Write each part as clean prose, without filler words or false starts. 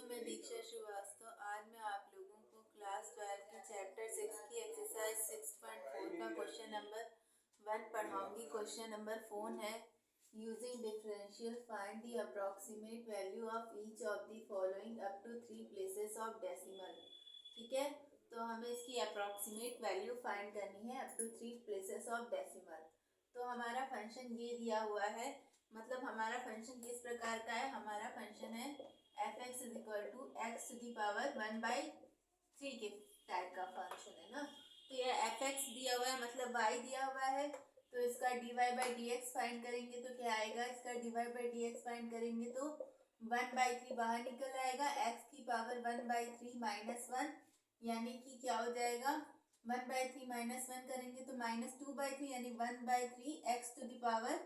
मैं दीक्षा श्रीवास्तव। आज मैं आप लोगों को क्लास 12 की चैप्टर 6 की एक्सरसाइज 6.4 का क्वेश्चन नंबर 1 पढ़ाऊंगी। क्वेश्चन नंबर 4 है using differential find the approximate value of each of the following up to 3 places of decimal. ठीक है, तो हमें इसकी अप्रॉक्सीमेट वैल्यू फाइंड करनी है up to 3 places of decimal. तो हमारा फंक्शन ये दिया हुआ है, मतलब हमारा फंक्शन किस प्रकार का है। हमारा फंक्शन है f x is equal to x to the power 1/3 के टाइप का फंक्शन है ना। तो ये एफ एक्स दिया हुआ है, मतलब वाई दिया हुआ है, तो इसका d y by d x find करेंगे तो क्या आएगा। इसका d y by d x find करेंगे तो 1/3 बाहर निकल आएगा, एक्स की पावर 1/3 -1, यानी कि क्या हो जाएगा 1/3 -1 करेंगे तो -2/3, यानी 1/3 एक्स टू दी पावर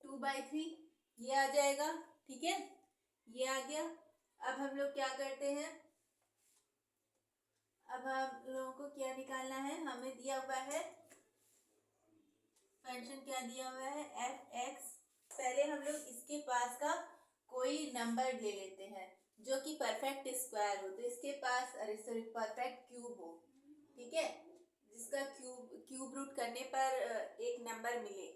2/3 ये आ जाएगा। ठीक है, ये आ गया। अब हम लोग क्या करते हैं, अब हम लोगों को क्या निकालना है। हमें दिया हुआ है फंक्शन, क्या दिया हुआ है एफ एक्स। पहले हम लोग इसके पास का कोई नंबर ले लेते हैं जो कि परफेक्ट स्क्वायर हो, तो इसके पास सॉरी परफेक्ट क्यूब हो। ठीक है, जिसका क्यूब रूट करने पर एक नंबर मिले।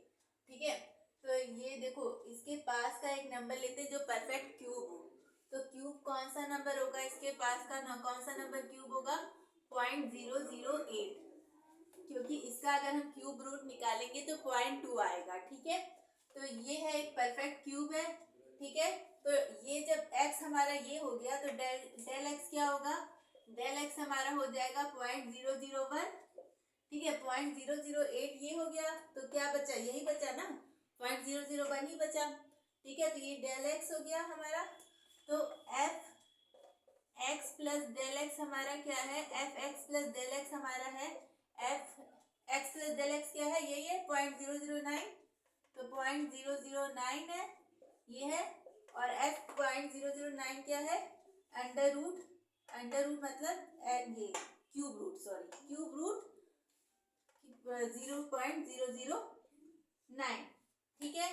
ठीक है, तो ये देखो इसके पास का एक नंबर लेते हैं जो परफेक्ट क्यूब हो। तो क्यूब कौन सा नंबर होगा, इसके पास का कौन सा नंबर क्यूब होगा 0.008, क्योंकि इसका अगर हम क्यूब रूट निकालेंगे तो 0.2 आएगा। ठीक है, तो ये है एक परफेक्ट क्यूब है। ठीक है, तो ये जब x हमारा ये हो गया तो डेल x क्या होगा, डेल x हमारा हो जाएगा 0.001। ठीक है, 0.008 ये हो गया, तो क्या बचा, यही बचा ना, 0.001 ही बचा। ठीक है, तो ये डेल x हो गया हमारा। तो f x plus del x हमारा क्या है, f x plus del x हमारा है f x plus del x क्या है, यही है 0.009, तो 0.009 है ये है। और एफ 0.009 क्या है, अंडर रूट मतलब ये क्यूब रूट 0.009। ठीक है,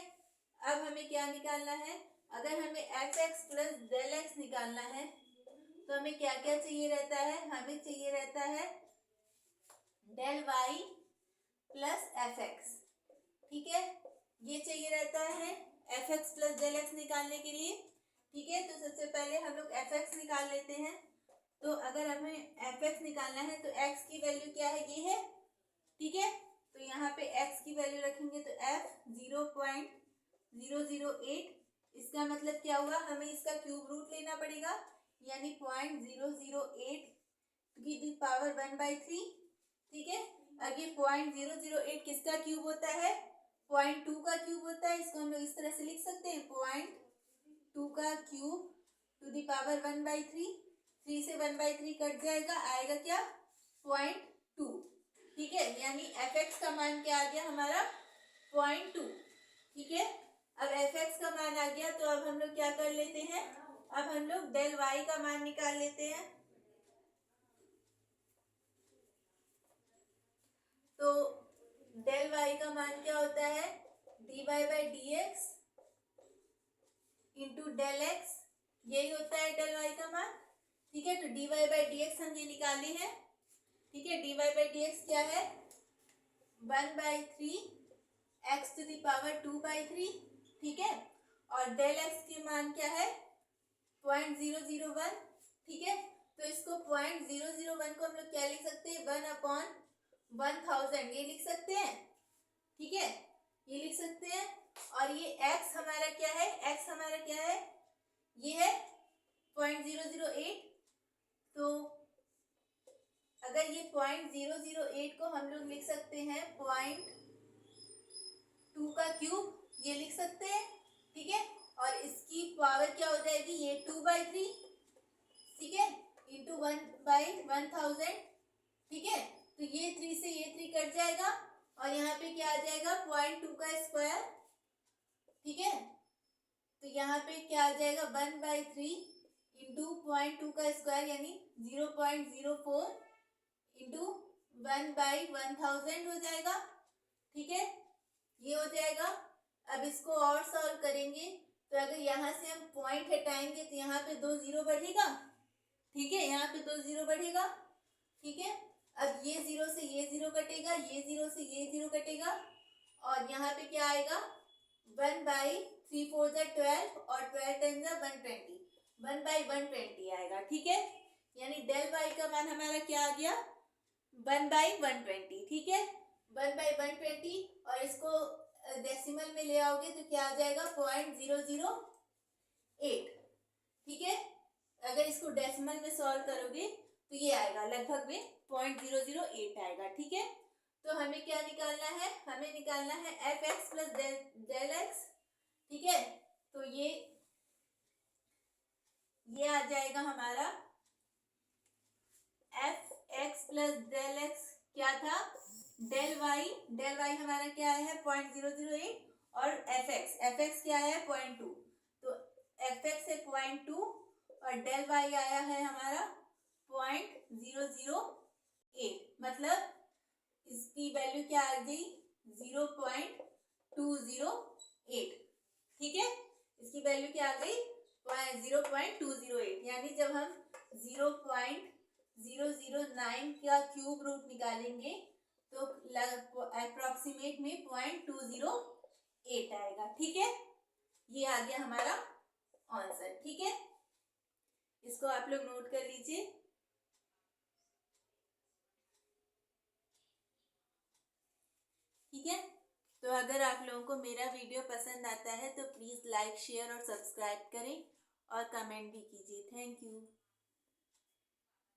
अब हमें क्या निकालना है, अगर हमें f x plus del x निकालना है तो हमें क्या क्या चाहिए रहता है, हमें चाहिए रहता है del y plus f x. ठीक है, ये चाहिए रहता है f x plus del x निकालने के लिए। ठीक है, तो सबसे पहले हम लोग एफ एक्स निकाल लेते हैं। तो अगर हमें एफ एक्स निकालना है तो एक्स की वैल्यू क्या है, ये है। ठीक है, तो यहाँ पे एक्स की वैल्यू रखेंगे तो एफ 0.008, इसका मतलब क्या हुआ, हमें इसका क्यूब रूट लेना पड़ेगा, यानी 0.008 की दी पावर 1/3। ठीक है, अब ये 0.008 किसका क्यूब होता है, 0.2 का क्यूब होता है। इसको हम लोग इस तरह से लिख सकते हैं 0.2 का क्यूब टू दी पावर 1/3। 3 से 1/3 कट जाएगा, आएगा क्या 0.2। ठीक है, यानी एफ एक्स का मान क्या आ गया हमारा 0.2। ठीक है, अब एफ एक्स का मान आ गया, तो अब हम लोग क्या कर लेते हैं, अब हम लोग डेल वाई का मान निकाल लेते हैं। तो डेल वाई का मान क्या होता है, d y by d x into del x, यही होता है डेल वाई का मान। ठीक है, तो d y by d x हम ये निकाले हैं। ठीक है, d y by d x क्या है 1/3 एक्स टू दी पावर 2/3। ठीक है, और डेल एक्स के मान क्या है 0.001। ठीक है, तो इसको 0.001 को हम लोग क्या लिख सकते हैं 1/1000 ये लिख सकते हैं। ठीक है, ये लिख सकते हैं। और ये x हमारा क्या है, x हमारा क्या है, ये है 0.008। तो अगर ये 0.008 को हम लोग लिख सकते हैं 0.2 का क्यूब, ये लिख सकते हैं। ठीक है, और इसकी पावर क्या हो जाएगी, ये 2/3। ठीक है, इंटू 1/1000। ठीक है, तो ये 3 से ये 3 कट जाएगा, और यहाँ पे क्या आ जाएगा 0.2 का स्क्वायर। ठीक है, तो यहाँ पे क्या आ जाएगा 1/3 इंटू 0.2 का स्क्वायर, यानी 0.04 इंटू 1/1000 हो जाएगा। ठीक है, ये हो जाएगा। अब इसको और सॉल्व करेंगे, तो अगर यहाँ से हम पॉइंट हटाएंगे तो यहाँ पे 2 0 बढ़ेगा, ठीक है, यहाँ पे तो 0 बढ़ेगा। ठीक है, अब ये 0 से ये 0 कटेगा, ये 0 से ये 0 कटेगा, और यहाँ पे क्या आएगा 1/3 4 12 और 12 10 120, 1/120 आएगा। ठीक है, यानी डेल वाई का मान हमारा क्या आ गया 1/120। ठीक है, 1/120, और इसको डेसिमल में ले आओगे तो क्या आ जाएगा 0.008। ठीक है, अगर इसको डेसिमल में सॉल्व करोगे तो ये आएगा लगभग में 0.008 आएगा। ठीक है, तो हमें क्या निकालना है, हमें निकालना है f x plus del x. ठीक है, तो ये आ जाएगा हमारा f x plus del x क्या था डेल वाई हमारा क्या है 0.008, और एफ एक्स क्या है 0.2, तो एफ एक्स है 0.2 और डेल वाई आया है हमारा 0.008, मतलब इसकी वैल्यू क्या आ गई 0.208। ठीक है, इसकी वैल्यू क्या आ गई 0.208, यानी जब हम 0.009 का क्यूब रूट निकालेंगे तो अप्रोक्सीमेट में 0.208 आएगा। ठीक है, ये आ गया हमारा आंसर। ठीक है, इसको आप लोग नोट कर लीजिए। ठीक है, तो अगर आप लोगों को मेरा वीडियो पसंद आता है तो प्लीज़ लाइक शेयर और सब्सक्राइब करें और कमेंट भी कीजिए। Thank you.